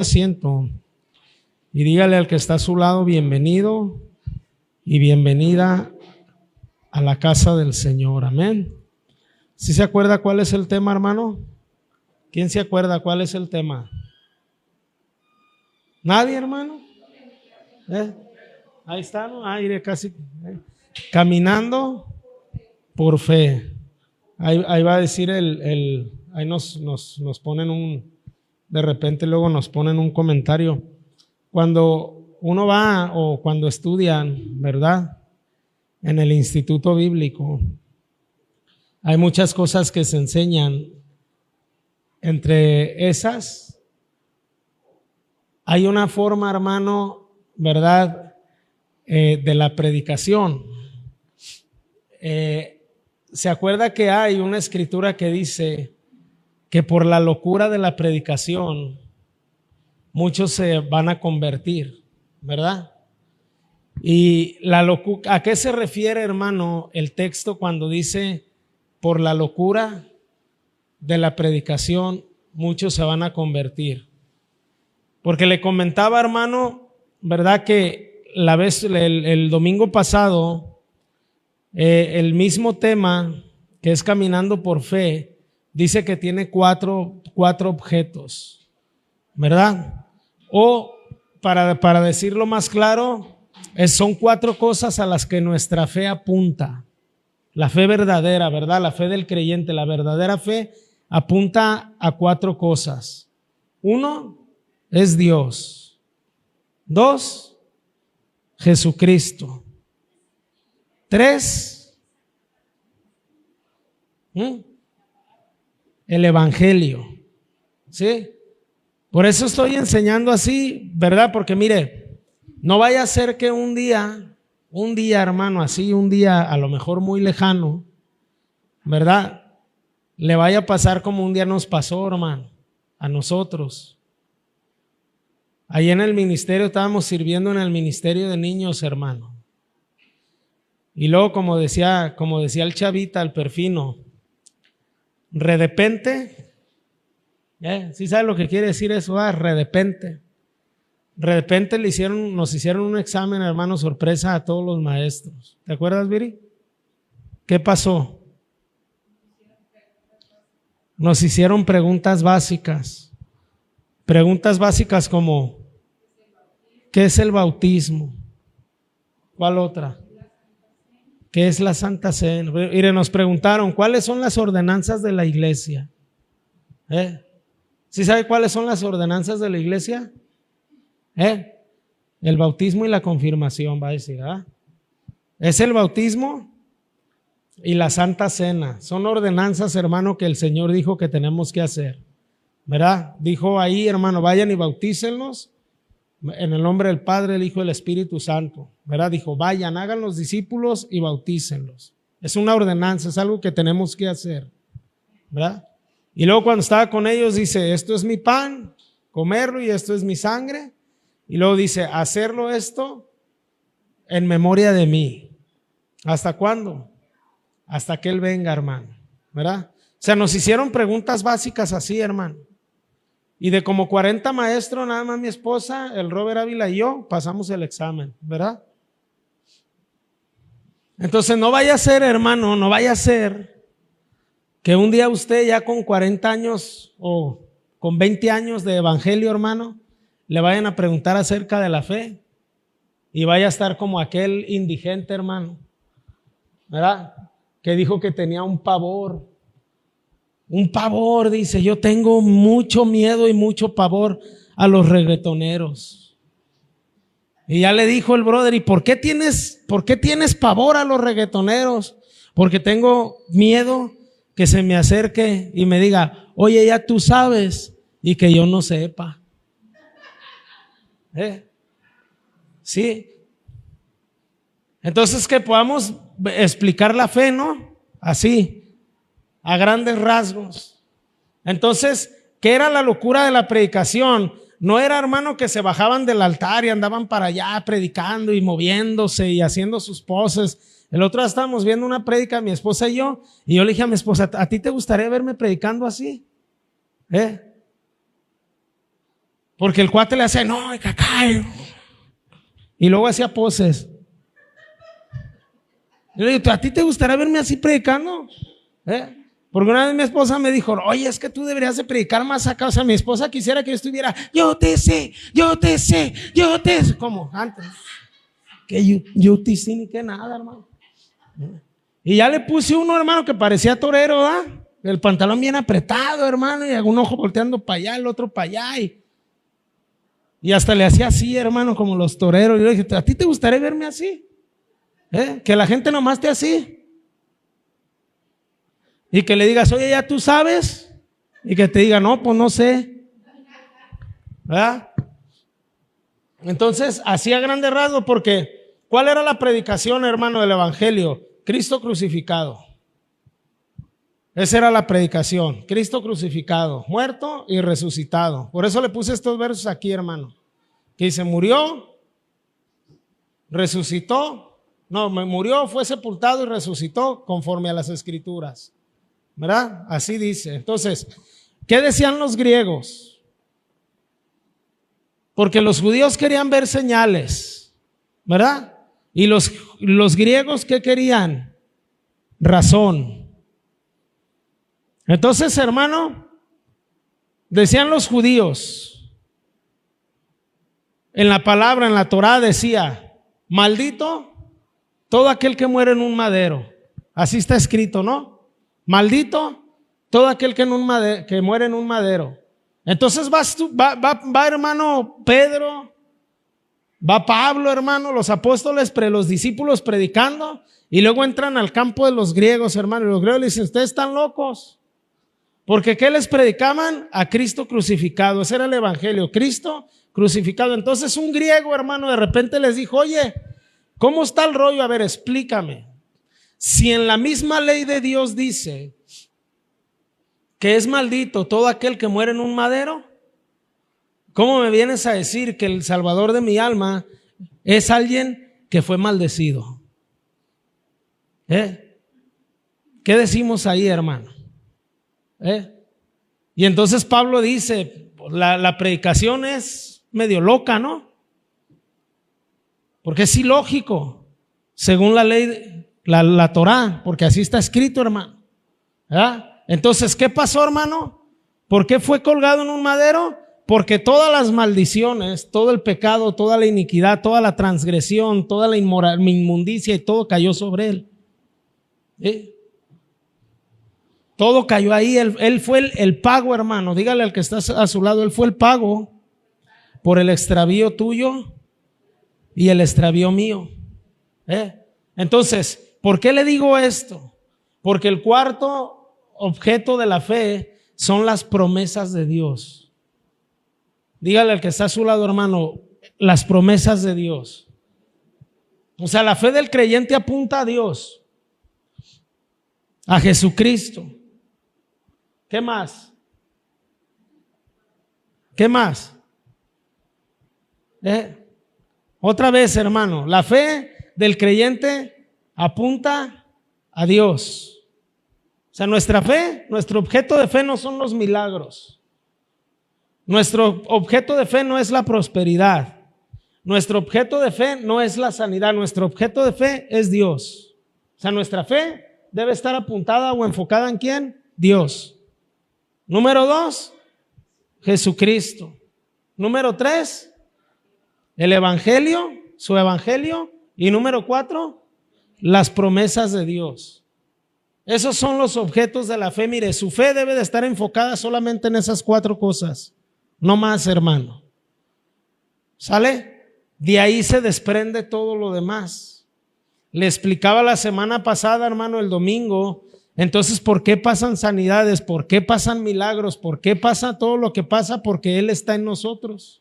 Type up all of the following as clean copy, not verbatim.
Asiento y dígale al que está a su lado bienvenido y bienvenida a la casa del Señor. Amén. ¿Sí se acuerda cuál es el tema, hermano? ¿Quién se acuerda cuál es el tema? ¿Nadie, hermano? Ahí está, ¿no? Iré casi. Caminando por fe. Ahí va a decir ahí nos ponen de repente luego nos ponen un comentario. Cuando uno va o cuando estudian, ¿verdad? En el instituto bíblico, hay muchas cosas que se enseñan. Entre esas, hay una forma, hermano, ¿verdad? De la predicación. ¿Se acuerda que hay una escritura que dice que por la locura de la predicación muchos se van a convertir, ¿verdad? Y ¿a qué se refiere, hermano, el texto cuando dice por la locura de la predicación muchos se van a convertir? Porque le comentaba, hermano, ¿verdad? Que el domingo pasado, el mismo tema que es caminando por fe, dice que tiene cuatro objetos, ¿verdad? O para decirlo más claro, son cuatro cosas a las que nuestra fe apunta. La fe verdadera, ¿verdad? La fe del creyente, la verdadera fe apunta a cuatro cosas. Uno es Dios. Dos, Jesucristo. Tres, el Evangelio, ¿sí? Por eso estoy enseñando así, ¿verdad? Porque mire, no vaya a ser que un día, hermano, así, un día a lo mejor muy lejano, ¿verdad? Le vaya a pasar como un día nos pasó, hermano, a nosotros. Ahí en el ministerio estábamos sirviendo en el ministerio de niños, hermano. Y luego, como decía el chavita, el perfino, redepente, ¿sí sabe lo que quiere decir eso? Redepente. Redepente nos hicieron un examen, hermano, sorpresa a todos los maestros. ¿Te acuerdas, Viri? ¿Qué pasó? Nos hicieron preguntas básicas. Preguntas básicas como, ¿qué es el bautismo? ¿Cuál otra? ¿Qué es la Santa Cena? Mire, nos preguntaron, ¿cuáles son las ordenanzas de la iglesia? ¿Sí sabe cuáles son las ordenanzas de la iglesia? El bautismo y la confirmación, va a decir, ¿ah? Es el bautismo y la Santa Cena. Son ordenanzas, hermano, que el Señor dijo que tenemos que hacer, ¿verdad? Dijo ahí, hermano, vayan y bautícenlos en el nombre del Padre, el Hijo y el Espíritu Santo, ¿verdad? Dijo, vayan, hagan los discípulos y bautícenlos. Es una ordenanza, es algo que tenemos que hacer, ¿verdad? Y luego cuando estaba con ellos dice, esto es mi pan, comerlo, y esto es mi sangre. Y luego dice, hacerlo esto en memoria de mí. ¿Hasta cuándo? Hasta que Él venga, hermano, ¿verdad? O sea, nos hicieron preguntas básicas así, hermano. Y de como 40 maestros, nada más mi esposa, el Robert Ávila y yo pasamos el examen, ¿verdad? Entonces no vaya a ser, hermano, no vaya a ser que un día usted ya con 40 años o con 20 años de evangelio, hermano, le vayan a preguntar acerca de la fe y vaya a estar como aquel indigente, hermano, ¿verdad? Que dijo que tenía un pavor, dice, yo tengo mucho miedo y mucho pavor a los reggaetoneros. Y ya le dijo el brother, ¿y por qué tienes pavor a los reggaetoneros? Porque tengo miedo que se me acerque y me diga, oye, ya tú sabes, y que yo no sepa. Sí. Entonces que podamos explicar la fe, ¿no? Así, a grandes rasgos. Entonces, ¿qué era la locura de la predicación? No era, hermano, que se bajaban del altar y andaban para allá predicando y moviéndose y haciendo sus poses. El otro día estábamos viendo una prédica, mi esposa y yo le dije a mi esposa, ¿a ti te gustaría verme predicando así? Porque el cuate le hacía, no, cacayo. Y luego hacía poses. Yo le digo, ¿a ti te gustaría verme así predicando? Porque una vez mi esposa me dijo, oye, es que tú deberías de predicar más acá. O sea, mi esposa quisiera que yo estuviera, yo te sé. Como antes. Que yo te sé ni que nada, hermano. Y ya le puse uno, hermano, que parecía torero, ¿verdad? El pantalón bien apretado, hermano, y un ojo volteando para allá, el otro para allá. Y hasta le hacía así, hermano, como los toreros. Y yo le dije, ¿a ti te gustaría verme así? Que la gente nomás esté así. Y que le digas, oye, ¿ya tú sabes? Y que te diga, no, pues no sé. ¿Verdad? Entonces, así a grande rasgo, porque ¿cuál era la predicación, hermano, del evangelio? Cristo crucificado. Esa era la predicación. Cristo crucificado, muerto y resucitado. Por eso le puse estos versos aquí, hermano. Que dice, murió, resucitó. No, murió, fue sepultado y resucitó conforme a las escrituras. ¿Verdad? Así dice. Entonces, ¿qué decían los griegos? Porque los judíos querían ver señales, ¿verdad? Y los griegos, ¿qué querían? Razón. Entonces, hermano, decían los judíos, en la palabra, en la Torá decía, maldito todo aquel que muere en un madero. Así está escrito, ¿no? Maldito todo aquel que muere en un madero. Entonces va hermano Pedro, va Pablo, hermano, los apóstoles, los discípulos predicando, y luego entran al campo de los griegos, hermano, y los griegos le dicen, ustedes están locos. Porque ¿qué les predicaban? A Cristo crucificado. Ese era el evangelio, Cristo crucificado. Entonces un griego, hermano, de repente les dijo, oye, ¿cómo está el rollo? A ver, explícame. Si en la misma ley de Dios dice que es maldito todo aquel que muere en un madero, ¿cómo me vienes a decir que el Salvador de mi alma es alguien que fue maldecido? ¿Qué decimos ahí, hermano? Y entonces Pablo dice, la predicación es medio loca, ¿no? Porque es ilógico, según la ley, la Torá, porque así está escrito, hermano. ¿Verdad? Entonces, ¿qué pasó, hermano? ¿Por qué fue colgado en un madero? Porque todas las maldiciones, todo el pecado, toda la iniquidad, toda la transgresión, toda la inmundicia y todo cayó sobre él. Todo cayó ahí, él fue el pago, hermano. Dígale al que está a su lado, él fue el pago por el extravío tuyo y el extravío mío. Entonces, ¿por qué le digo esto? Porque el cuarto objeto de la fe son las promesas de Dios. Dígale al que está a su lado, hermano, las promesas de Dios. O sea, la fe del creyente apunta a Dios, a Jesucristo. ¿Qué más? ¿Qué más? Otra vez, hermano, la fe del creyente apunta a Dios. O sea, nuestra fe, nuestro objeto de fe no son los milagros. Nuestro objeto de fe no es la prosperidad. Nuestro objeto de fe no es la sanidad. Nuestro objeto de fe es Dios. O sea, nuestra fe debe estar apuntada o enfocada en ¿quién? Dios. Número 2, Jesucristo. Número 3, el evangelio, su evangelio. Y número 4, las promesas de Dios. Esos son los objetos de la fe. Mire, su fe debe de estar enfocada solamente en esas 4 cosas. No más, hermano. ¿Sale? De ahí se desprende todo lo demás. Le explicaba la semana pasada, hermano, el domingo. Entonces, ¿por qué pasan sanidades? ¿Por qué pasan milagros? ¿Por qué pasa todo lo que pasa? Porque Él está en nosotros.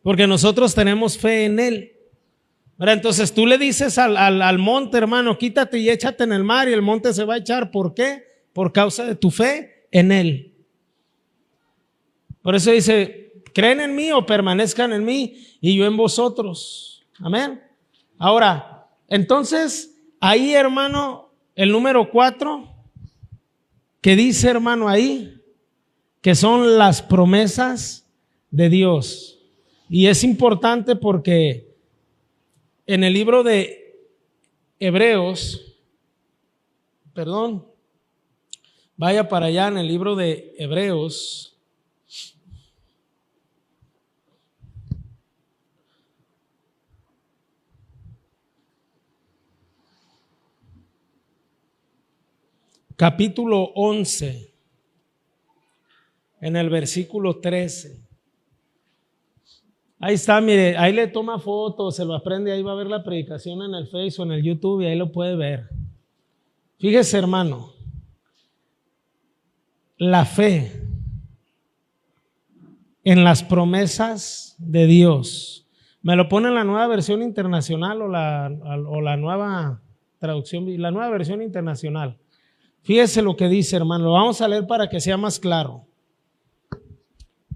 Porque nosotros tenemos fe en Él. Entonces tú le dices al monte, hermano, quítate y échate en el mar, y el monte se va a echar. ¿Por qué? Por causa de tu fe en Él. Por eso dice, creen en mí o permanezcan en mí y yo en vosotros. Amén. Ahora, entonces, ahí, hermano, el número 4, que dice, hermano, ahí, que son las promesas de Dios. Y es importante porque en el libro de Hebreos, vaya para allá en el libro de Hebreos. Capítulo 11, en el versículo 13. Ahí está, mire, ahí le toma fotos, se lo aprende, ahí va a ver la predicación en el Facebook o en el YouTube y ahí lo puede ver. Fíjese, hermano, la fe en las promesas de Dios. Me lo pone en la nueva versión internacional o la nueva traducción, la nueva versión internacional. Fíjese lo que dice, hermano, lo vamos a leer para que sea más claro.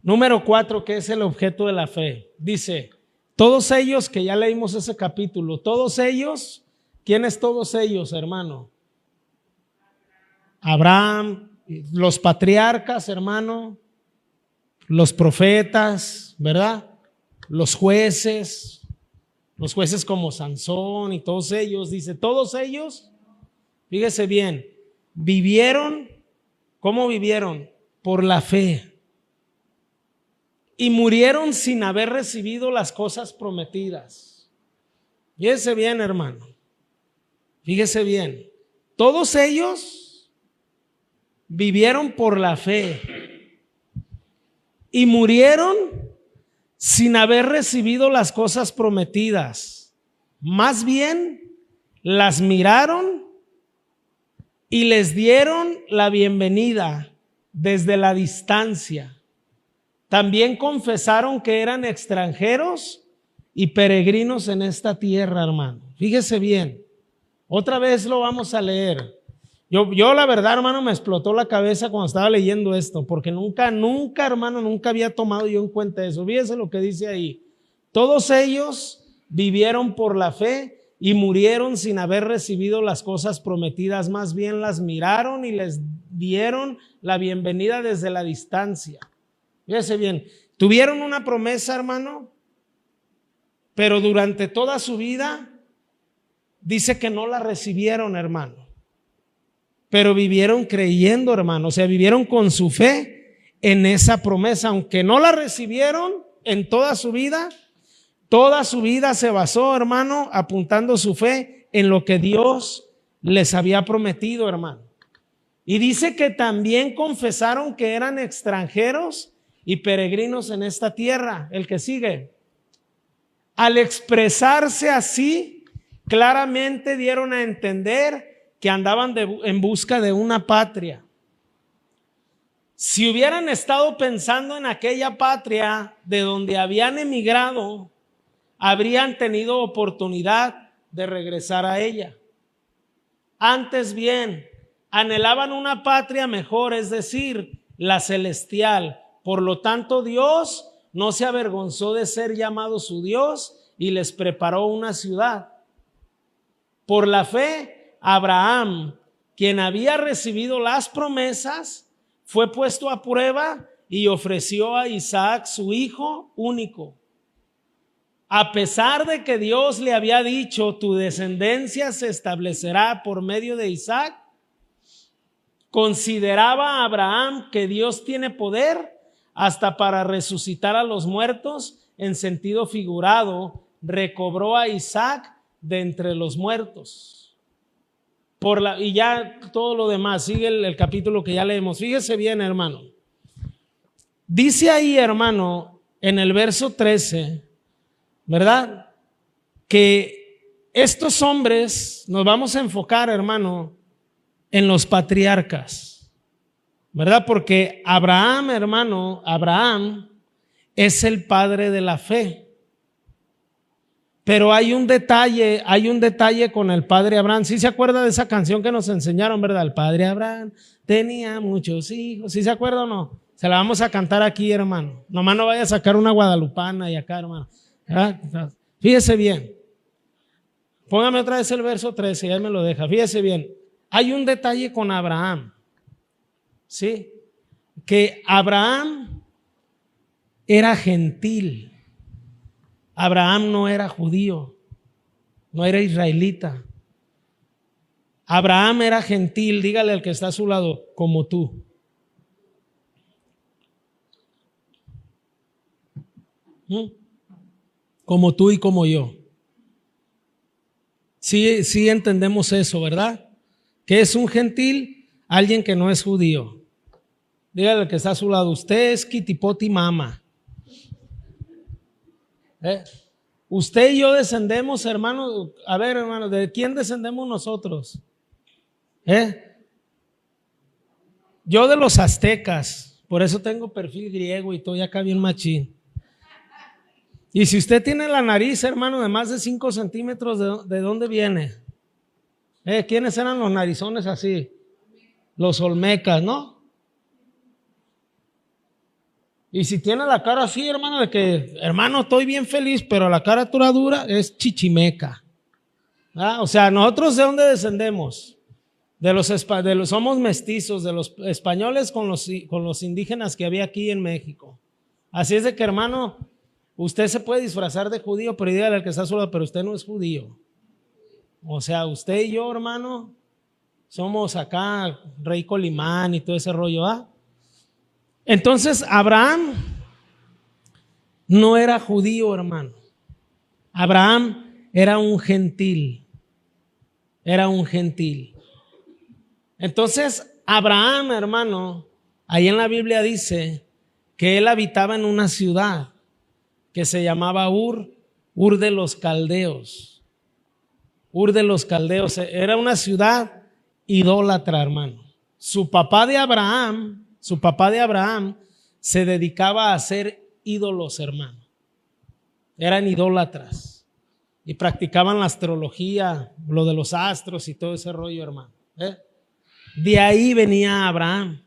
Número 4, que es el objeto de la fe. Dice, todos ellos, que ya leímos ese capítulo, todos ellos, ¿quiénes todos ellos, hermano? Abraham, los patriarcas, hermano, los profetas, ¿verdad? Los jueces como Sansón y todos ellos, dice, todos ellos, fíjese bien, vivieron, ¿cómo vivieron? Por la fe. Y murieron sin haber recibido las cosas prometidas. Fíjese bien, hermano. Fíjese bien. Todos ellos vivieron por la fe. Y murieron sin haber recibido las cosas prometidas. Más bien, las miraron y les dieron la bienvenida desde la distancia. También confesaron que eran extranjeros y peregrinos en esta tierra, hermano. Fíjese bien, otra vez lo vamos a leer. Yo la verdad, hermano, me explotó la cabeza cuando estaba leyendo esto, porque nunca, hermano, nunca había tomado yo en cuenta eso. Fíjese lo que dice ahí. Todos ellos vivieron por la fe y murieron sin haber recibido las cosas prometidas. Más bien las miraron y les dieron la bienvenida desde la distancia. Fíjese bien, tuvieron una promesa, hermano, pero durante toda su vida dice que no la recibieron, hermano. Pero vivieron creyendo, hermano, o sea, vivieron con su fe en esa promesa, aunque no la recibieron en toda su vida se basó, hermano, apuntando su fe en lo que Dios les había prometido, hermano. Y dice que también confesaron que eran extranjeros y peregrinos en esta tierra. El que sigue. Al expresarse así, claramente dieron a entender que andaban en busca de una patria. Si hubieran estado pensando en aquella patria de donde habían emigrado, habrían tenido oportunidad de regresar a ella. Antes bien, anhelaban una patria mejor, es decir, la celestial. Por lo tanto, Dios no se avergonzó de ser llamado su Dios y les preparó una ciudad. Por la fe, Abraham, quien había recibido las promesas, fue puesto a prueba y ofreció a Isaac, su hijo único. A pesar de que Dios le había dicho, tu descendencia se establecerá por medio de Isaac, consideraba Abraham que Dios tiene poder hasta para resucitar a los muertos. En sentido figurado, recobró a Isaac de entre los muertos. Y ya todo lo demás, sigue el capítulo que ya leemos. Fíjese bien, hermano. Dice ahí, hermano, en el verso 13, ¿verdad? Que estos hombres, nos vamos a enfocar, hermano, en los patriarcas, ¿verdad? Porque Abraham, hermano, Abraham es el padre de la fe. Pero hay un detalle con el padre Abraham. ¿Sí se acuerda de esa canción que nos enseñaron, verdad? El padre Abraham tenía muchos hijos. ¿Sí se acuerda o no? Se la vamos a cantar aquí, hermano. Nomás no vaya a sacar una guadalupana y acá, hermano. ¿Verdad? Fíjese bien. Póngame otra vez el verso 13, ya me lo deja. Fíjese bien. Hay un detalle con Abraham. ¿Sí? Que Abraham era gentil. Abraham no era judío, no era israelita. Abraham era gentil, dígale al que está a su lado, como tú. Como tú y como yo. Sí entendemos eso, ¿verdad? ¿Qué es un gentil? Alguien que no es judío. Dígale al que está a su lado, usted es kitipoti mama. Usted y yo descendemos, hermano. A ver, hermano, ¿de quién descendemos nosotros? Yo de los aztecas, por eso tengo perfil griego y estoy acá bien machín. Y si usted tiene la nariz, hermano, de más de 5 centímetros, ¿de dónde viene? ¿Quiénes eran los narizones así? Los olmecas, ¿no? Y si tiene la cara así, hermano, de que, hermano, estoy bien feliz, pero la cara toda dura, es chichimeca. O sea, ¿nosotros de dónde descendemos? Somos mestizos, de los españoles con los indígenas que había aquí en México. Así es de que, hermano, usted se puede disfrazar de judío, pero dígale al que está solo, pero usted no es judío. O sea, usted y yo, hermano, somos acá rey Colimán y todo ese rollo, ¿ah? Entonces, Abraham no era judío, hermano. Abraham era un gentil. Era un gentil. Entonces, Abraham, hermano, ahí en la Biblia dice que él habitaba en una ciudad que se llamaba Ur de los Caldeos. Ur de los Caldeos. Era una ciudad idólatra, hermano. Su papá de Abraham se dedicaba a hacer ídolos, hermano. Eran idólatras y practicaban la astrología, lo de los astros y todo ese rollo, hermano. De ahí venía Abraham.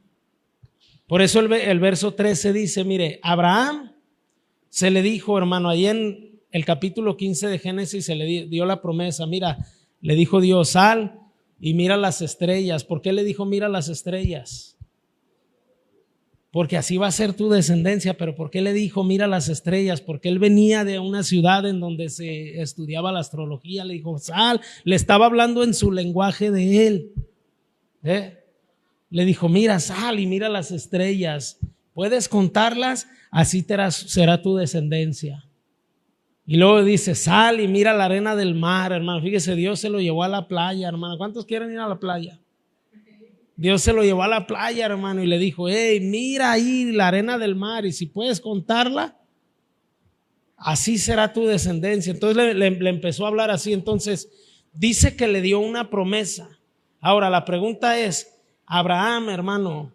Por eso el verso 13 dice, mire, Abraham se le dijo, hermano, ahí en el capítulo 15 de Génesis se le dio la promesa. Mira, le dijo Dios, sal y mira las estrellas. ¿Por qué le dijo mira las estrellas? Porque así va a ser tu descendencia. Pero ¿por qué le dijo mira las estrellas? Porque él venía de una ciudad en donde se estudiaba la astrología. Le dijo sal, le estaba hablando en su lenguaje de él. Le dijo mira, sal y mira las estrellas. ¿Puedes contarlas? Así será tu descendencia. Y luego dice sal y mira la arena del mar, hermano. Fíjese, Dios se lo llevó a la playa, hermano. ¿Cuántos quieren ir a la playa? Dios se lo llevó a la playa, hermano, y le dijo, hey, mira ahí la arena del mar, y si puedes contarla, así será tu descendencia. Entonces le empezó a hablar así. Entonces dice que le dio una promesa. Ahora la pregunta es, Abraham, hermano,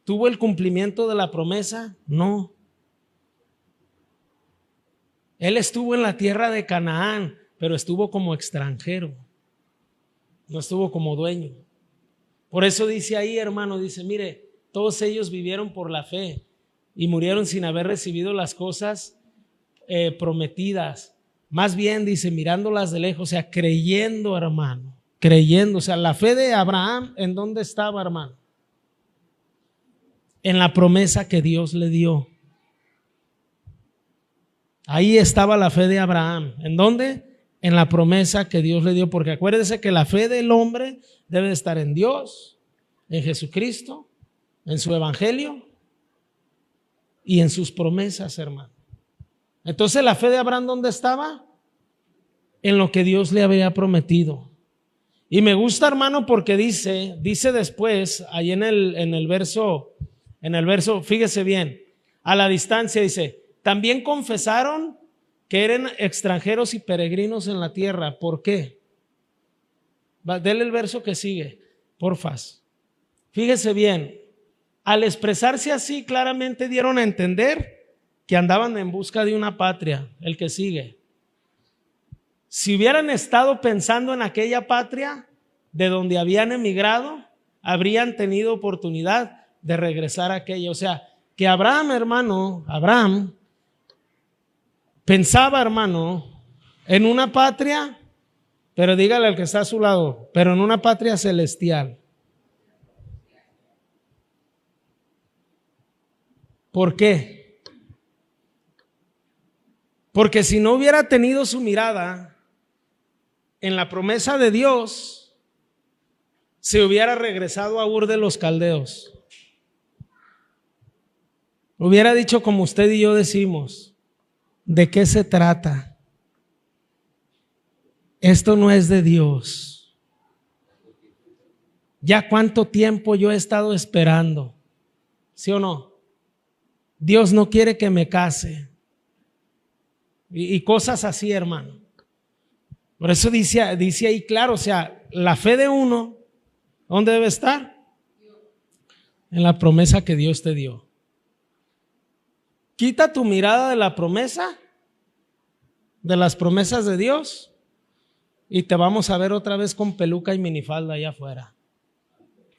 ¿tuvo el cumplimiento de la promesa? No. Él estuvo en la tierra de Canaán, pero estuvo como extranjero. No estuvo como dueño. Por eso dice ahí, hermano, dice, mire, todos ellos vivieron por la fe y murieron sin haber recibido las cosas prometidas. Más bien, dice, mirándolas de lejos, o sea, creyendo, hermano, creyendo. O sea, la fe de Abraham, ¿en dónde estaba, hermano? En la promesa que Dios le dio. Ahí estaba la fe de Abraham. ¿En dónde? En la promesa que Dios le dio, porque acuérdese que la fe del hombre debe estar en Dios, en Jesucristo, en su evangelio y en sus promesas, hermano. Entonces la fe de Abraham, ¿dónde estaba? En lo que Dios le había prometido. Y me gusta, hermano, porque dice después, ahí en el verso, fíjese bien, a la distancia dice, también confesaron que eran extranjeros y peregrinos en la tierra. ¿Por qué? Dele el verso que sigue, porfas. Fíjese bien, al expresarse así claramente dieron a entender que andaban en busca de una patria. El que sigue. Si hubieran estado pensando en aquella patria de donde habían emigrado, habrían tenido oportunidad de regresar a aquella. O sea, que Abraham pensaba, hermano, en una patria, pero dígale al que está a su lado, pero en una patria celestial. ¿Por qué? Porque si no hubiera tenido su mirada en la promesa de Dios, se hubiera regresado a Ur de los Caldeos. Hubiera dicho como usted y yo decimos, ¿de qué se trata? Esto no es de Dios. Ya cuánto tiempo yo he estado esperando, ¿sí o no? Dios no quiere que me case. Y cosas así, hermano. Por eso dice ahí claro, o sea, la fe de uno, ¿dónde debe estar? En la promesa que Dios te dio. Quita tu mirada de la promesa, de las promesas de Dios, y te vamos a ver otra vez con peluca y minifalda allá afuera.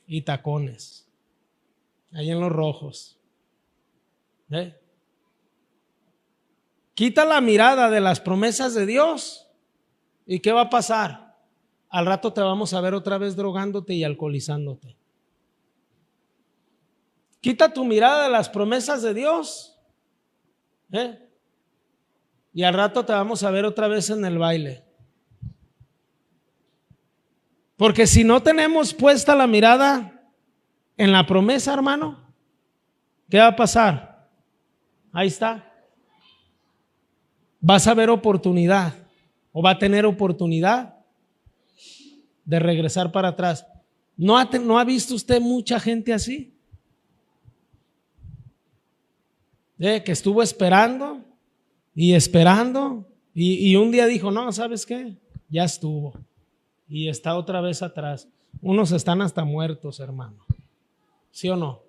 Y tacones. Ahí en los rojos. Quita la mirada de las promesas de Dios, ¿y qué va a pasar? Al rato te vamos a ver otra vez drogándote y alcoholizándote. Quita tu mirada de las promesas de Dios, y al rato te vamos a ver otra vez en el baile. Porque si no tenemos puesta la mirada en la promesa, hermano, ¿qué va a pasar? Ahí está. Vas a ver oportunidad, o va a tener oportunidad de regresar para atrás. ¿No ha visto usted mucha gente así? Que estuvo esperando y esperando y un día dijo, no, ¿sabes qué? Ya estuvo. Y está otra vez atrás. Unos están hasta muertos, hermano. ¿Sí o no?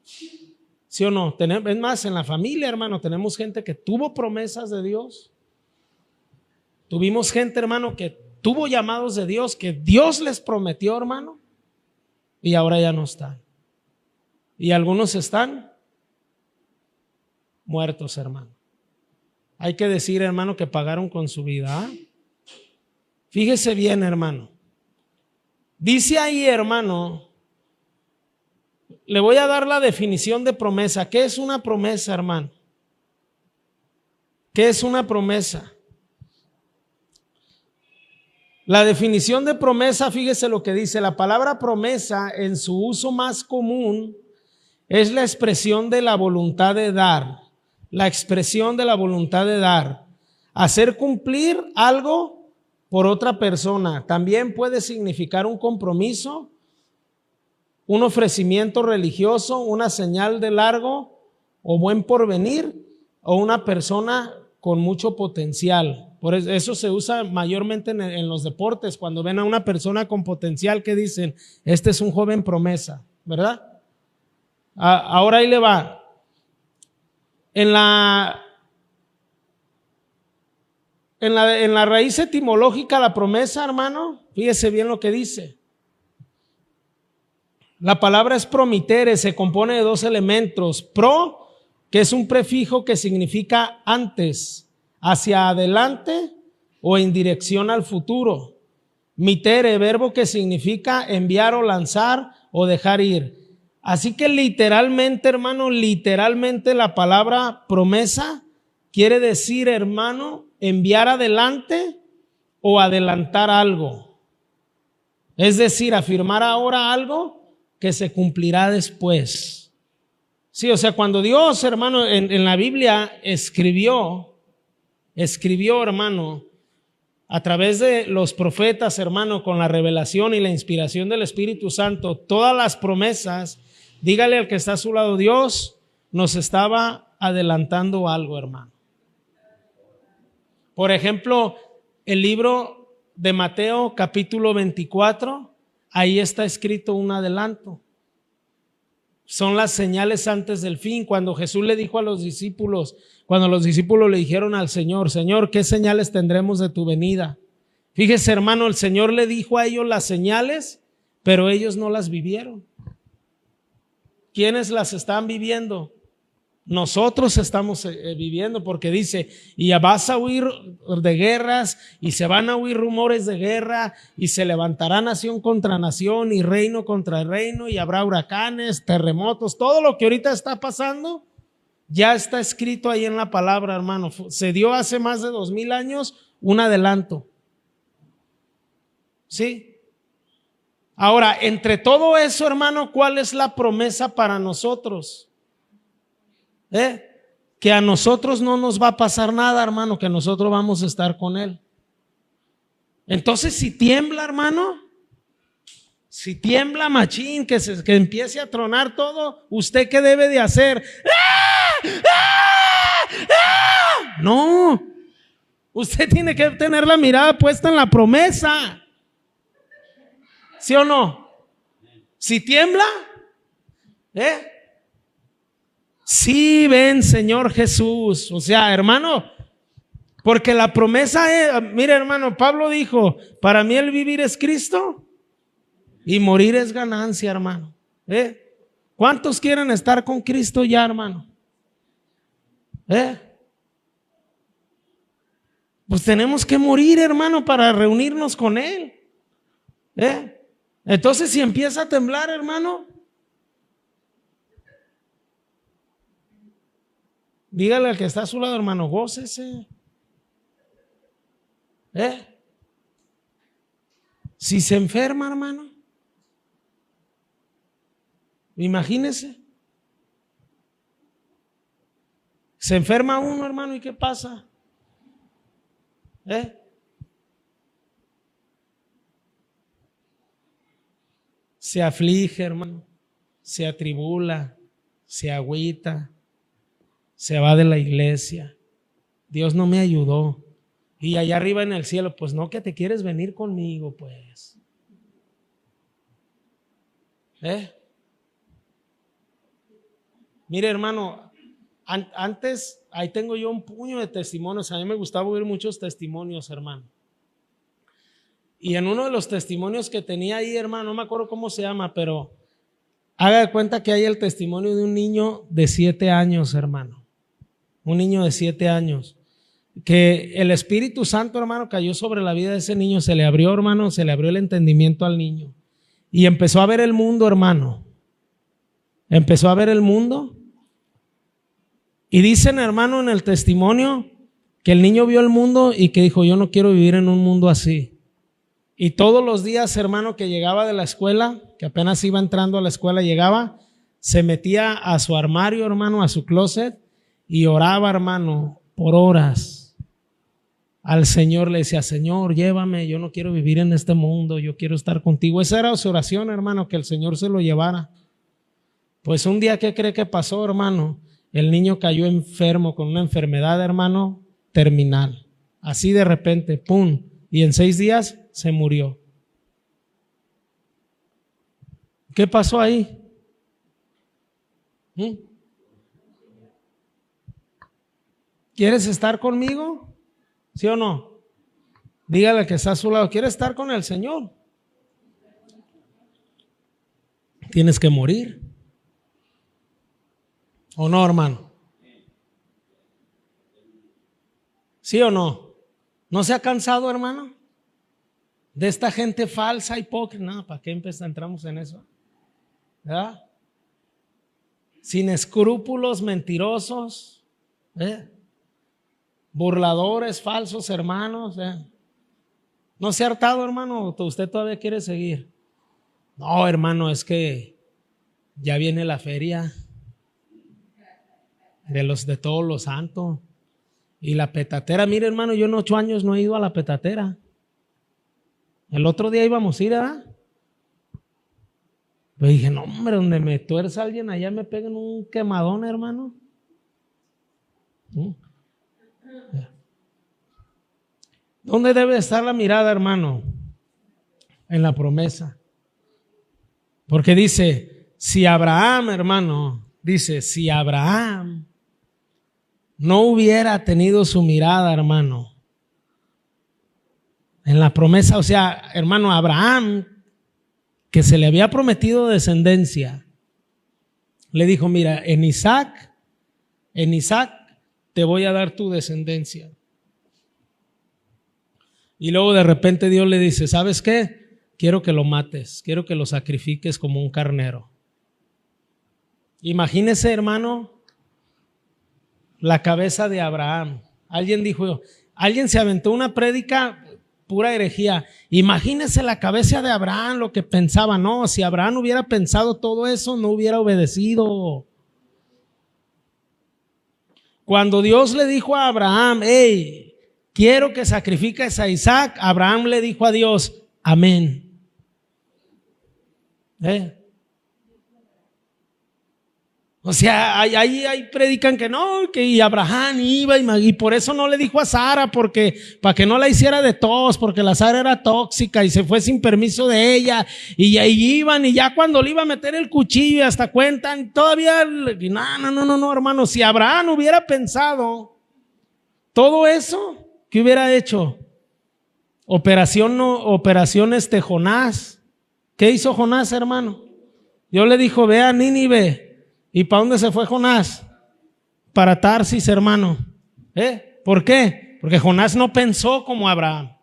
¿Sí o no? Es más, en la familia, hermano, tenemos gente que tuvo promesas de Dios. Tuvimos gente, hermano, que tuvo llamados de Dios, que Dios les prometió, hermano, y ahora ya no están. Y algunos están muertos, hermano. Hay que decir, hermano, que pagaron con su vida. Fíjese bien, hermano. Dice ahí, hermano, le voy a dar la definición de promesa. ¿Qué es una promesa, hermano? ¿Qué es una promesa? La definición de promesa, fíjese lo que dice. La palabra promesa en su uso más común es la expresión de la voluntad de dar. La expresión de la voluntad de dar. Hacer cumplir algo por otra persona. También puede significar un compromiso, un ofrecimiento religioso, una señal de largo o buen porvenir, o una persona con mucho potencial. Por eso se usa mayormente en los deportes, cuando ven a una persona con potencial que dicen, este es un joven promesa, ¿verdad? Ahora ahí le va. En la raíz etimológica, la promesa, hermano, fíjese bien lo que dice. La palabra es promitere, se compone de dos elementos. Pro, que es un prefijo que significa antes, hacia adelante o en dirección al futuro. Mitere, verbo que significa enviar o lanzar o dejar ir. Así que literalmente, hermano, literalmente la palabra promesa quiere decir, hermano, enviar adelante o adelantar algo. Es decir, afirmar ahora algo que se cumplirá después. Sí, o sea, cuando Dios, hermano, en la Biblia escribió, hermano, a través de los profetas, hermano, con la revelación y la inspiración del Espíritu Santo, todas las promesas, dígale al que está a su lado, Dios nos estaba adelantando algo, hermano. Por ejemplo, el libro de Mateo, capítulo 24, ahí está escrito un adelanto. Son las señales antes del fin. Cuando Jesús le dijo a los discípulos, cuando los discípulos le dijeron al Señor, Señor, ¿qué señales tendremos de tu venida? Fíjese, hermano, el Señor le dijo a ellos las señales, pero ellos no las vivieron. ¿Quiénes las están viviendo? Nosotros estamos viviendo, porque dice, y vas a huir de guerras, y se van a oír rumores de guerra, y se levantará nación contra nación, y reino contra reino, y habrá huracanes, terremotos, todo lo que ahorita está pasando, ya está escrito ahí en la palabra, hermano. Se dio hace más de 2000 años un adelanto. ¿Sí? Ahora, entre todo eso, hermano, ¿cuál es la promesa para nosotros? Que a nosotros no nos va a pasar nada, hermano, que nosotros vamos a estar con Él. Entonces, si tiembla, hermano, si tiembla machín, que empiece a tronar todo, ¿usted qué debe de hacer? ¡Ah! ¡Ah! ¡Ah! No, usted tiene que tener la mirada puesta en la promesa. ¿Sí o no? Si tiembla, sí, ven, Señor Jesús. O sea, hermano, porque la promesa es, mire, hermano, Pablo dijo, para mí el vivir es Cristo y morir es ganancia, hermano. ¿Cuántos quieren estar con Cristo ya, hermano? Pues tenemos que morir, hermano, para reunirnos con Él. Entonces, si empieza a temblar, hermano, dígale al que está a su lado, hermano, gócese. Si se enferma, hermano, imagínese. Se enferma uno, hermano, ¿y qué pasa? Se aflige, hermano, se atribula, se agüita, se va de la iglesia. Dios no me ayudó. Y allá arriba en el cielo, pues no, que te quieres venir conmigo, pues. Mire, hermano, antes, ahí tengo yo un puño de testimonios. A mí me gustaba oír muchos testimonios, hermano. Y en uno de los testimonios que tenía ahí, hermano, no me acuerdo cómo se llama, pero haga de cuenta que hay el testimonio de un niño de 7 años, hermano. Un niño de 7 años. Que el Espíritu Santo, hermano, cayó sobre la vida de ese niño. Se le abrió, hermano, se le abrió el entendimiento al niño. Y empezó a ver el mundo, hermano. Empezó a ver el mundo. Y dicen, hermano, en el testimonio que el niño vio el mundo y que dijo, yo no quiero vivir en un mundo así. Y todos los días, hermano, que llegaba de la escuela, que apenas iba entrando a la escuela, llegaba, se metía a su armario, hermano, a su closet y oraba, hermano, por horas. Al Señor le decía, Señor, llévame, yo no quiero vivir en este mundo, yo quiero estar contigo. Esa era su oración, hermano, que el Señor se lo llevara. Pues un día, ¿qué cree que pasó, hermano? El niño cayó enfermo con una enfermedad, hermano, terminal. Así de repente, pum, y en 6 días se murió. ¿Qué pasó ahí? ¿Quieres estar conmigo? ¿Sí o no? Dígale que está a su lado, ¿quieres estar con el Señor? Tienes que morir. ¿O no, hermano? ¿Sí o no? ¿No se ha cansado, hermano? De esta gente falsa, hipócrita. No, ¿para qué entramos en eso? ¿Verdad? Sin escrúpulos, mentirosos, burladores, falsos hermanos. ¿No se ha hartado, hermano? ¿Usted todavía quiere seguir? No, hermano, es que ya viene la feria de todos los santos. Y la petatera, mire, hermano, yo en 8 años no he ido a la petatera. El otro día íbamos a ir, ¿verdad? Pues dije, no, hombre, donde me tuerza alguien allá me peguen un quemadón, hermano. ¿Dónde debe estar la mirada, hermano? En la promesa. Porque dice, si Abraham, hermano, dice, si Abraham no hubiera tenido su mirada, hermano, en la promesa, o sea, hermano, Abraham, que se le había prometido descendencia, le dijo, mira, en Isaac te voy a dar tu descendencia. Y luego de repente Dios le dice, ¿sabes qué? Quiero que lo mates, quiero que lo sacrifiques como un carnero. Imagínese, hermano, la cabeza de Abraham. Alguien se aventó una prédica pura herejía. Imagínese la cabeza de Abraham, lo que pensaba. No, si Abraham hubiera pensado todo eso, no hubiera obedecido. Cuando Dios le dijo a Abraham, hey, quiero que sacrifiques a Isaac, Abraham le dijo a Dios, amén. O sea, ahí predican que no, que y Abraham iba y por eso no le dijo a Sara, porque para que no la hiciera de tos, porque la Sara era tóxica y se fue sin permiso de ella, y ahí iban, y ya cuando le iba a meter el cuchillo, hasta cuentan, todavía, no, hermano, si Abraham hubiera pensado todo eso, ¿qué hubiera hecho? Operación Jonás. ¿Qué hizo Jonás, hermano? Dios le dijo, ve a Nínive. ¿Y para dónde se fue Jonás? Para Tarsis, hermano. ¿Por qué? Porque Jonás no pensó como Abraham.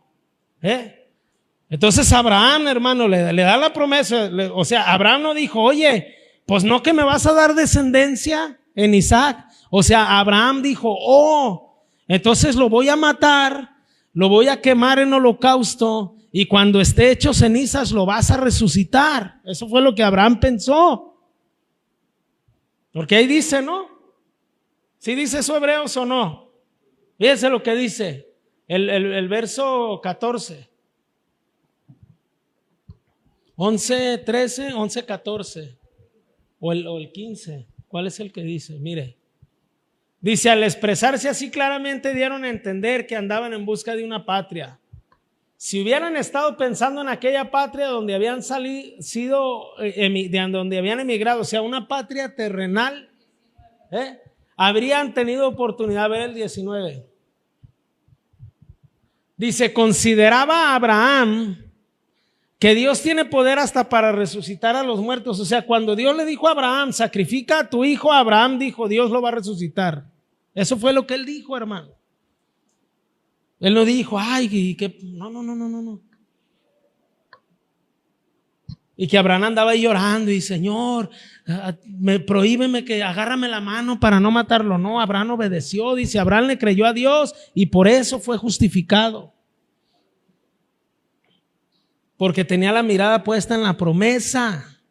Entonces Abraham, hermano, le da la promesa. O sea, Abraham no dijo, oye, pues no que me vas a dar descendencia en Isaac. O sea, Abraham dijo, entonces lo voy a matar, lo voy a quemar en holocausto, y cuando esté hecho cenizas lo vas a resucitar. Eso fue lo que Abraham pensó. Porque ahí dice, ¿no? ¿Sí dice eso Hebreos o no? Fíjense lo que dice el verso 14. 11, 13, 11, 14. O el 15. ¿Cuál es el que dice? Mire. Dice, al expresarse así claramente dieron a entender que andaban en busca de una patria. Si hubieran estado pensando en aquella patria donde habían donde habían emigrado, o sea, una patria terrenal, habrían tenido oportunidad de ver el 19. Dice, consideraba a Abraham que Dios tiene poder hasta para resucitar a los muertos. O sea, cuando Dios le dijo a Abraham, sacrifica a tu hijo, Abraham dijo, Dios lo va a resucitar. Eso fue lo que él dijo, hermano. Él no dijo, no. Y que Abraham andaba ahí llorando y Señor, prohíbeme que agárrame la mano para no matarlo. No, Abraham obedeció, dice, Abraham le creyó a Dios y por eso fue justificado. Porque tenía la mirada puesta en la promesa.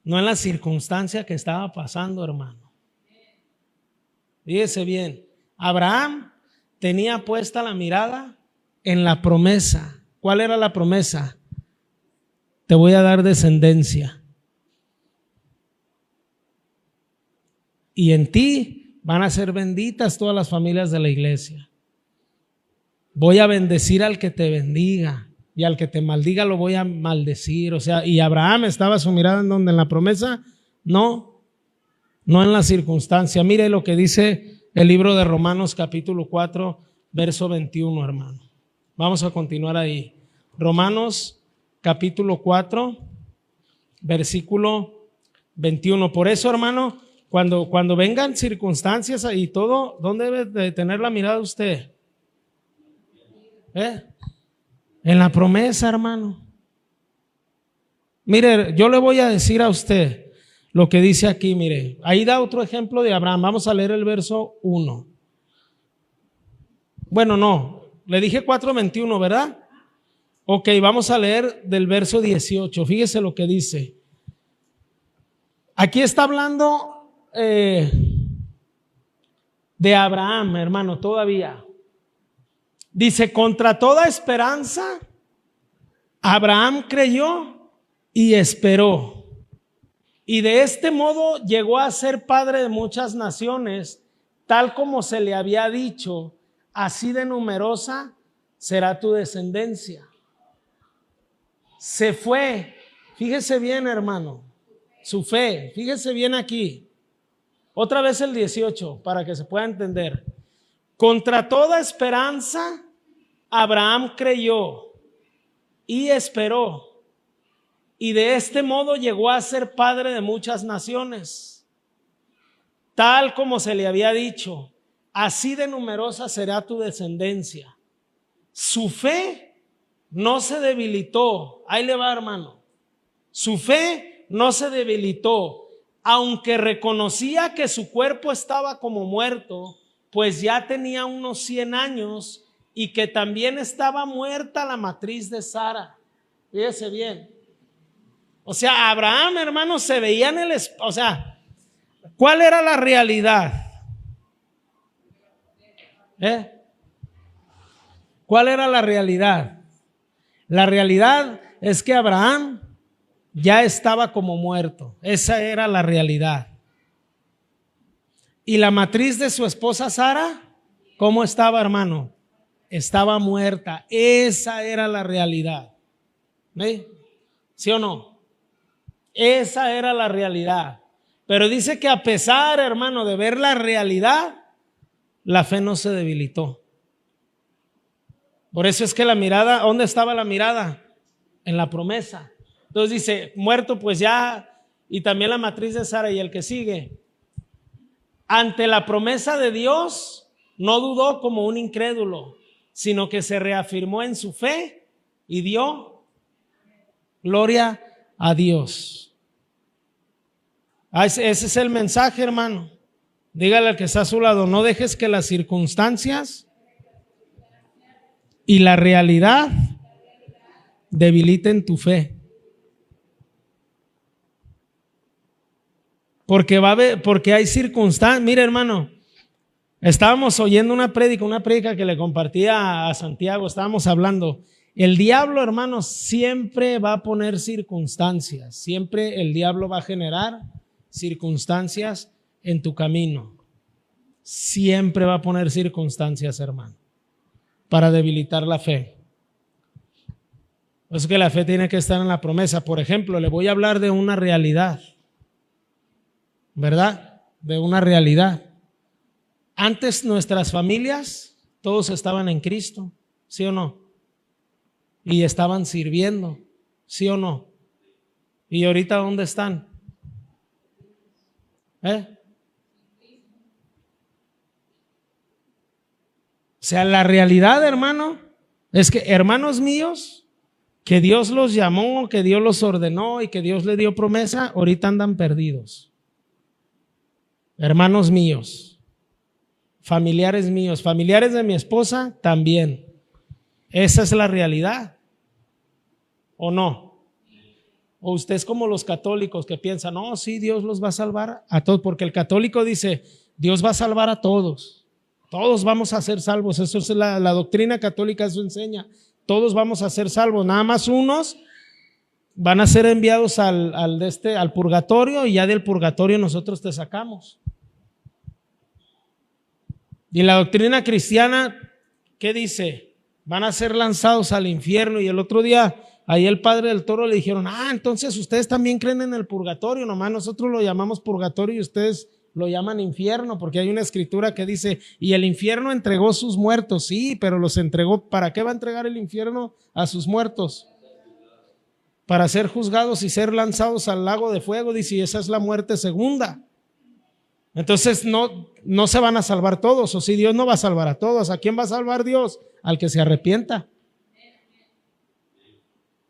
No en la circunstancia que estaba pasando, hermano. Fíjese bien, Abraham tenía puesta la mirada en la promesa. ¿Cuál era la promesa? Te voy a dar descendencia. Y en ti van a ser benditas todas las familias de la iglesia. Voy a bendecir al que te bendiga y al que te maldiga lo voy a maldecir. O sea, y Abraham estaba su mirada en donde, en la promesa, no en la circunstancia. Mire lo que dice el libro de Romanos capítulo 4, verso 21, hermano. Vamos a continuar ahí. Romanos capítulo 4, versículo 21. Por eso, hermano, cuando vengan circunstancias y todo, ¿dónde debe de tener la mirada usted? En la promesa, hermano. Mire, yo le voy a decir a usted lo que dice aquí, mire, ahí da otro ejemplo de Abraham. Vamos a leer el verso 1. Bueno, no, le dije 4:21, ¿verdad? Ok, vamos a leer del verso 18. Fíjese lo que dice. Aquí está hablando de Abraham, hermano, todavía. Dice, contra toda esperanza, Abraham creyó y esperó. Y de este modo llegó a ser padre de muchas naciones, tal como se le había dicho, así de numerosa será tu descendencia. Se fue, fíjese bien, hermano, su fe, fíjese bien aquí. Otra vez el 18 para que se pueda entender. Contra toda esperanza, Abraham creyó y esperó. Y de este modo llegó a ser padre de muchas naciones, tal como se le había dicho, así de numerosa será tu descendencia. Su fe no se debilitó. Ahí le va, hermano. Su fe no se debilitó aunque reconocía que su cuerpo estaba como muerto, pues ya tenía unos 100 años y que también estaba muerta la matriz de Sara. Fíjese bien. O sea, Abraham, hermano, se veía en el... O sea, ¿cuál era la realidad? ¿Cuál era la realidad? La realidad es que Abraham ya estaba como muerto. Esa era la realidad. Y la matriz de su esposa Sara, ¿cómo estaba, hermano? Estaba muerta. Esa era la realidad. ¿Ve? ¿Sí o no? Esa era la realidad. Pero dice que a pesar, hermano, de ver la realidad, la fe no se debilitó. Por eso es que la mirada, ¿dónde estaba la mirada? En la promesa. Entonces dice, muerto pues ya, y también la matriz de Sara y el que sigue. Ante la promesa de Dios, no dudó como un incrédulo, sino que se reafirmó en su fe y dio gloria a Dios. Ese es el mensaje, hermano. Dígale al que está a su lado, no dejes que las circunstancias y la realidad debiliten tu fe. Porque hay circunstancias. Mire, hermano, estábamos oyendo una prédica que le compartía a Santiago, estábamos hablando. El diablo, hermano, siempre va a poner circunstancias, siempre el diablo va a generar circunstancias en tu camino. Siempre va a poner circunstancias, hermano, para debilitar la fe. Es que la fe tiene que estar en la promesa. Por ejemplo, le voy a hablar de una realidad, ¿verdad? De una realidad. Antes nuestras familias, todos estaban en Cristo, ¿sí o no? Y estaban sirviendo, ¿sí o no? ¿Y ahorita dónde están? O sea, la realidad, hermano, es que hermanos míos, que Dios los llamó, que Dios los ordenó y que Dios les dio promesa, ahorita andan perdidos. Hermanos míos, familiares míos, familiares de mi esposa también. Esa es la realidad, ¿o no? O usted es como los católicos que piensan, no, sí, Dios los va a salvar a todos, porque el católico dice, Dios va a salvar a todos. Todos vamos a ser salvos. Eso es la doctrina católica, eso enseña. Todos vamos a ser salvos. Nada más unos van a ser enviados al purgatorio y ya del purgatorio nosotros te sacamos. Y la doctrina cristiana, ¿qué dice? Van a ser lanzados al infierno. Y el otro día, ahí el padre del Toro le dijeron, entonces ustedes también creen en el purgatorio, nomás nosotros lo llamamos purgatorio y ustedes lo llaman infierno, porque hay una escritura que dice, y el infierno entregó sus muertos. Sí, pero los entregó, ¿para qué va a entregar el infierno a sus muertos? Para ser juzgados y ser lanzados al lago de fuego, dice, y esa es la muerte segunda. Entonces no se van a salvar todos, o si Dios no va a salvar a todos. ¿A quién va a salvar Dios? Al que se arrepienta.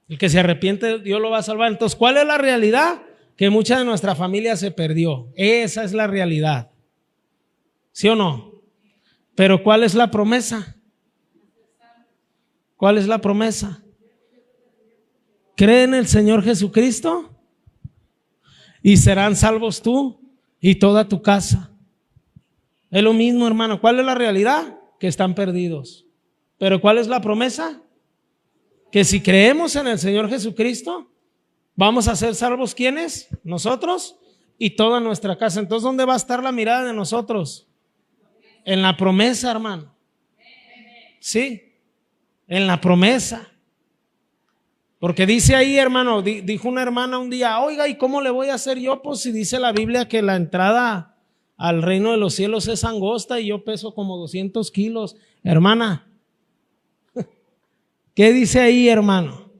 El que se arrepiente, Dios lo va a salvar. Entonces, ¿cuál es la realidad? Que mucha de nuestra familia se perdió. Esa es la realidad. ¿Sí o no? Pero ¿cuál es la promesa? ¿Cuál es la promesa? Cree en el Señor Jesucristo y serán salvos tú y toda tu casa. Es lo mismo, hermano. ¿Cuál es la realidad? Que están perdidos. Pero ¿cuál es la promesa? Que si creemos en el Señor Jesucristo, vamos a ser salvos. ¿Quiénes? Nosotros y toda nuestra casa. Entonces, ¿dónde va a estar la mirada de nosotros? En la promesa, hermano. Sí, en la promesa. Porque dice ahí, hermano, dijo una hermana un día, oiga, ¿y cómo le voy a hacer yo? Pues si dice la Biblia que la entrada al reino de los cielos es angosta y yo peso como 200 kilos. Hermana, ¿qué dice ahí, hermano?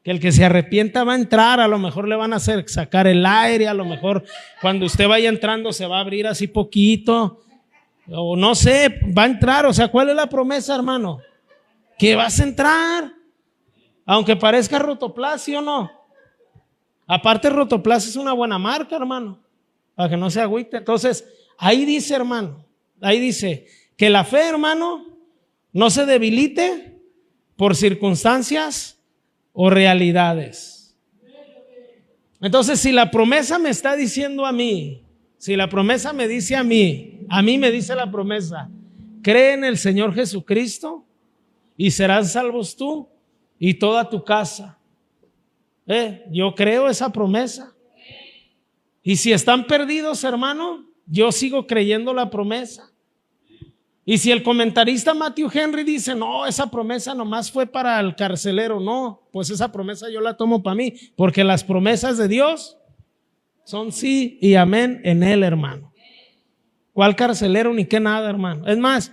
Que el que se arrepienta va a entrar, a lo mejor le van a hacer sacar el aire, a lo mejor cuando usted vaya entrando se va a abrir así poquito, o no sé, va a entrar. O sea, ¿cuál es la promesa, hermano? Que vas a entrar, aunque parezca Rotoplas, ¿sí o no? Aparte Rotoplas es una buena marca, hermano. para que no se agüite. Entonces, ahí dice, hermano, ahí dice que la fe, hermano, no se debilite por circunstancias o realidades. Entonces, si la promesa me está diciendo a mí, si la promesa me dice a mí me dice la promesa, cree en el Señor Jesucristo y serás salvos tú y toda tu casa. Yo creo esa promesa. Y si están perdidos, hermano, yo sigo creyendo la promesa. Y si el comentarista Matthew Henry dice, no, esa promesa nomás fue para el carcelero, no, pues esa promesa yo la tomo para mí, porque las promesas de Dios son sí y amén en Él, hermano. ¿Cuál carcelero ni qué nada, hermano? Es más,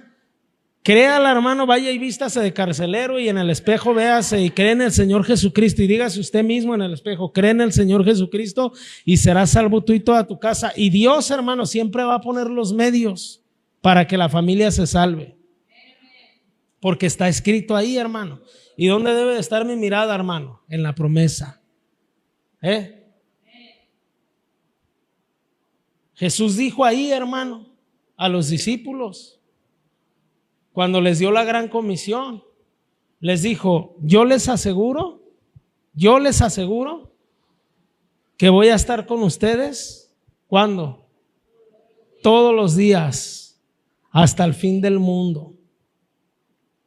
créala, hermano, vaya y vístase de carcelero y en el espejo véase y cree en el Señor Jesucristo y dígase usted mismo en el espejo, cree en el Señor Jesucristo y serás salvo tú y toda tu casa. Y Dios, hermano, siempre va a poner los medios para que la familia se salve. Porque está escrito ahí, hermano. ¿Y dónde debe de estar mi mirada, hermano? En la promesa. Jesús dijo ahí, hermano, a los discípulos, cuando les dio la gran comisión, les dijo, yo les aseguro que voy a estar con ustedes. ¿Cuándo? Todos los días, hasta el fin del mundo.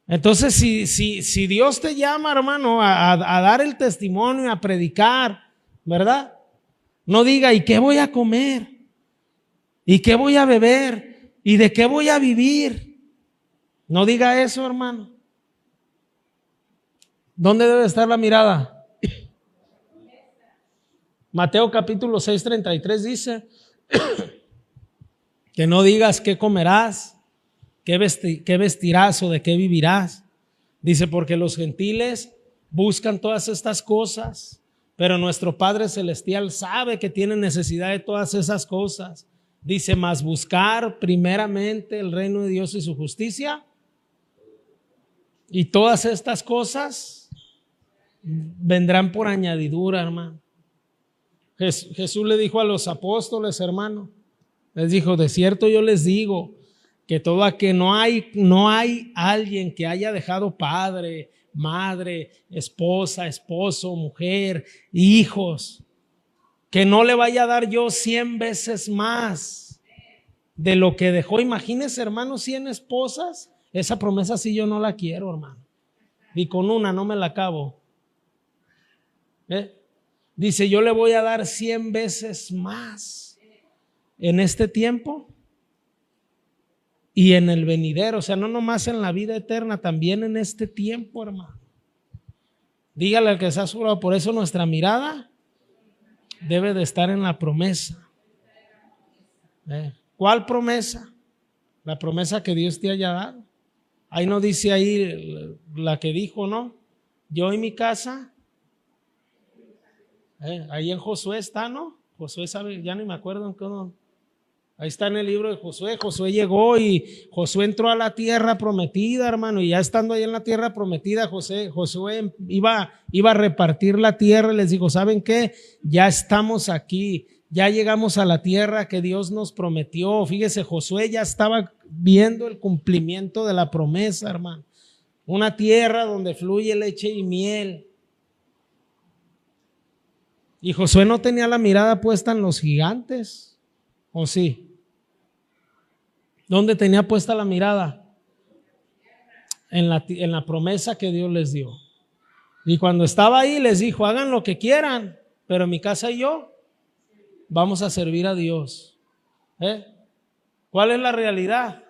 Entonces, si Dios te llama, hermano, a dar el testimonio, a predicar, ¿verdad? No diga, ¿y qué voy a comer? ¿Y qué voy a beber? ¿Y de qué voy a vivir? No diga eso, hermano. ¿Dónde debe estar la mirada? Mateo capítulo 6:33 dice que no digas qué comerás, qué vestirás o de qué vivirás. Dice, porque los gentiles buscan todas estas cosas, pero nuestro Padre Celestial sabe que tienen necesidad de todas esas cosas. Dice, mas buscar primeramente el reino de Dios y su justicia, y todas estas cosas vendrán por añadidura, hermano. Jesús le dijo a los apóstoles, hermano, les dijo, de cierto yo les digo que no hay alguien que haya dejado padre, madre, esposa, esposo, mujer, hijos, que no le vaya a dar yo 100 veces más de lo que dejó. Imagínese, hermano, 100 esposas. Esa promesa sí yo no la quiero, hermano. Y con una no me la acabo. Dice, yo le voy a dar 100 veces más en este tiempo y en el venidero. O sea, no nomás en la vida eterna, también en este tiempo, hermano. Dígale al que se ha asegurado. Por eso nuestra mirada debe de estar en la promesa. ¿Cuál promesa? La promesa que Dios te haya dado. Ahí no dice ahí la que dijo, ¿no? Yo y mi casa. Ahí en Josué está, ¿no? Josué sabe, ya ni me acuerdo en qué. Ahí está en el libro de Josué. Josué llegó y Josué entró a la tierra prometida, hermano. Y ya estando ahí en la tierra prometida, Josué iba a repartir la tierra y les dijo, ¿saben qué? Ya estamos aquí. Ya llegamos a la tierra que Dios nos prometió. Fíjese, Josué ya estaba viendo el cumplimiento de la promesa, hermano. Una tierra donde fluye leche y miel. Y Josué no tenía la mirada puesta en los gigantes, ¿o sí? ¿Dónde tenía puesta la mirada? En la promesa que Dios les dio. Y cuando estaba ahí les dijo, hagan lo que quieran, pero mi casa y yo vamos a servir a Dios. ¿Cuál es la realidad?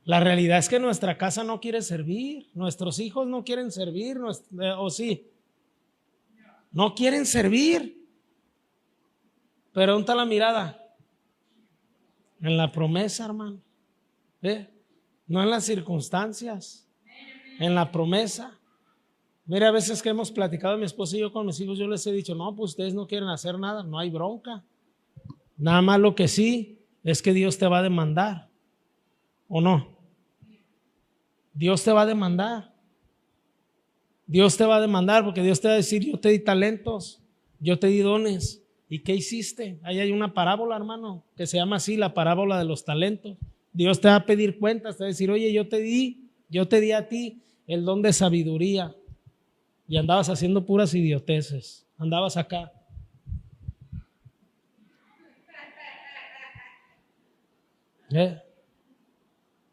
La realidad es que nuestra casa no quiere servir, nuestros hijos no quieren servir, ¿o sí? No quieren servir. Pero ¿dónde está la mirada? En la promesa, hermano. No en las circunstancias, en la promesa. Mira, a veces que hemos platicado mi esposa y yo con mis hijos, yo les he dicho, no, pues ustedes no quieren hacer nada, no hay bronca. Nada más lo que sí es que Dios te va a demandar, ¿o no? Dios te va a demandar. Dios te va a demandar porque Dios te va a decir, yo te di talentos, yo te di dones. ¿Y qué hiciste? Ahí hay una parábola, hermano, que se llama así, la parábola de los talentos. Dios te va a pedir cuentas, te va a decir, oye, yo te di a ti el don de sabiduría y andabas haciendo puras idioteces, andabas acá.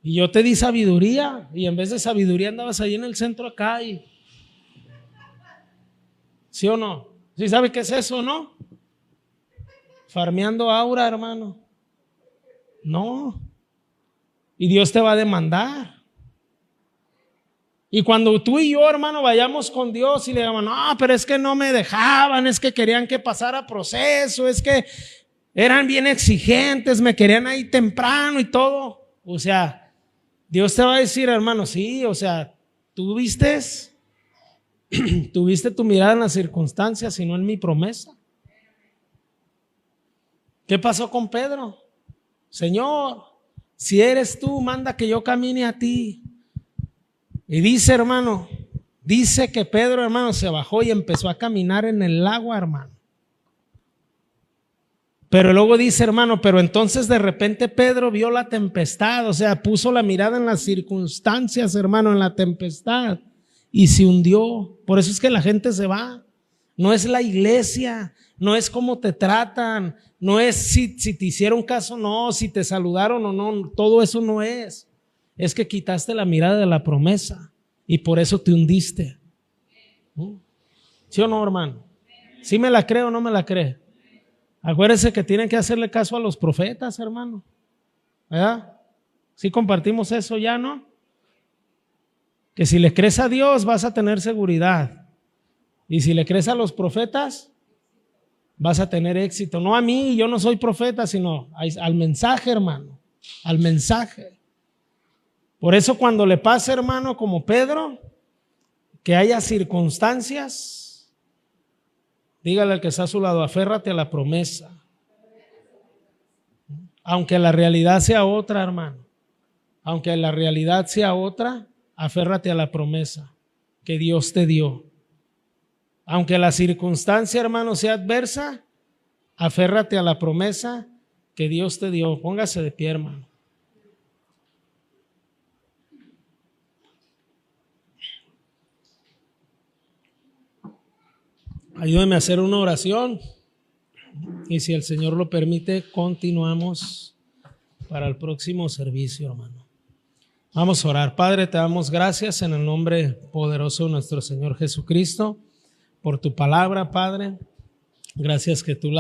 Y yo te di sabiduría y en vez de sabiduría andabas ahí en el centro acá y... ¿Sí o no? ¿Sí sabe qué es eso, no? Farmeando aura, hermano. No. Y Dios te va a demandar. Y cuando tú y yo, hermano, vayamos con Dios y le digamos, no, pero es que no me dejaban, es que querían que pasara proceso, es que eran bien exigentes, me querían ahí temprano y todo. O sea, Dios te va a decir, hermano, sí, o sea, tuviste tu mirada en las circunstancias y no en mi promesa. ¿Qué pasó con Pedro? Señor, si eres tú, manda que yo camine a ti. Y dice, hermano, dice que Pedro, hermano, se bajó y empezó a caminar en el agua, hermano. Pero luego dice, hermano, pero entonces de repente Pedro vio la tempestad, o sea, puso la mirada en las circunstancias, hermano, en la tempestad y se hundió. Por eso es que la gente se va. No es la iglesia, no es cómo te tratan, no es si te hicieron caso o no, si te saludaron o no, todo eso no es. Es que quitaste la mirada de la promesa y por eso te hundiste. ¿Sí o no, hermano? ¿Sí me la cree o no me la cree? Acuérdense que tienen que hacerle caso a los profetas, hermano. ¿Verdad? ¿Sí compartimos eso ya, no? Que si le crees a Dios vas a tener seguridad. Y si le crees a los profetas, vas a tener éxito. No a mí, yo no soy profeta, sino al mensaje, hermano. Al mensaje. Por eso cuando le pase, hermano, como Pedro, que haya circunstancias, dígale al que está a su lado, aférrate a la promesa. Aunque la realidad sea otra, hermano. Aunque la realidad sea otra, aférrate a la promesa que Dios te dio. Aunque la circunstancia, hermano, sea adversa, aférrate a la promesa que Dios te dio. Póngase de pie, hermano. Ayúdeme a hacer una oración y si el Señor lo permite, continuamos para el próximo servicio, hermano. Vamos a orar. Padre, te damos gracias en el nombre poderoso de nuestro Señor Jesucristo por tu palabra, Padre. Gracias que tú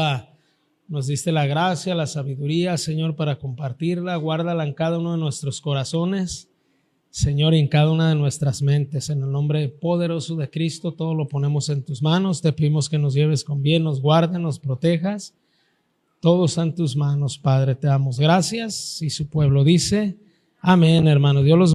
nos diste la gracia, la sabiduría, Señor, para compartirla. Guárdala en cada uno de nuestros corazones, Señor, y en cada una de nuestras mentes. En el nombre poderoso de Cristo, todo lo ponemos en tus manos. Te pedimos que nos lleves con bien, nos guardes, nos protejas. Todo está en tus manos, Padre. Te damos gracias. Y su pueblo dice, amén, hermano. Dios los